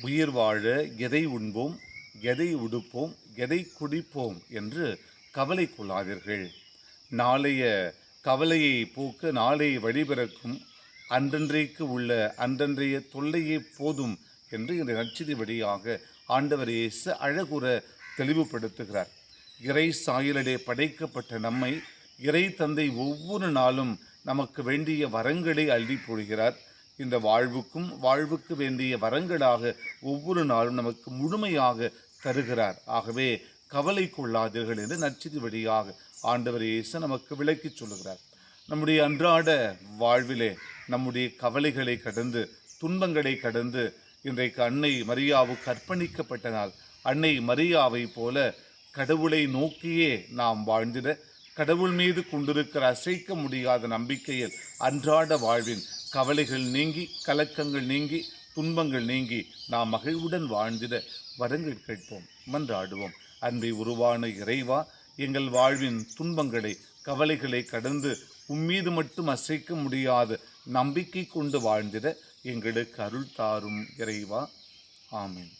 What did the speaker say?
உயிர் வாழ எதை உண்போம், எதை உடுப்போம், எதை குடிப்போம் என்று கவலை கொள்ளாதீர்கள். நாளைய கவலையை போக்க நாளை வழிபிறக்கும், அன்றன்றைக்கு உள்ள அன்றன்றைய தொல்லையே போதும் என்று இந்த நற்செய்தி வழியாக ஆண்டவர் இயேசு அழகுற தெளிவுபடுத்துகிறார். இறை சாயலிலே படைக்கப்பட்ட நம்மை இறை தந்தை ஒவ்வொரு நாளும் நமக்கு வேண்டிய வரங்களை அள்ளி போடுகிறார். இந்த வாழ்வுக்கு வேண்டிய வரங்களாக ஒவ்வொரு நாளும் நமக்கு முழுமையாக தருகிறார். ஆகவே கவலை கொள்ளாதீர்கள் என்று நற்செய்தி வழியாக ஆண்டவர் இயேசு நமக்கு விளக்கி சொல்லுகிறார். நம்முடைய அன்றாட வாழ்விலே நம்முடைய கவலைகளை கடந்து, துன்பங்களை கடந்து, இன்றைக்கு அன்னை மரியாவுக்கு அர்ப்பணிக்கப்பட்ட நாள். அன்னை மரியாவை போல கடவுளை நோக்கியே நாம் வாழ்ந்திட, கடவுள் மீது கொண்டிருக்கிற அசைக்க முடியாத நம்பிக்கையில் அன்றாட வாழ்வின் கவலைகள் நீங்கி, கலக்கங்கள் நீங்கி, துன்பங்கள் நீங்கி நாம் மகிழ்வுடன் வாழ்ந்திட வரங்கள் கேட்போம், மன்றாடுவோம். அன்பை உருவான இறைவா, எங்கள் வாழ்வின் துன்பங்களை, கவலைகளை கடந்து உம்மீது மட்டும் அசைக்க முடியாத நம்பிக்கை கொண்டு வாழ்ந்திட எங்களுக்கு அருள் தாரும் இறைவா. ஆமென்.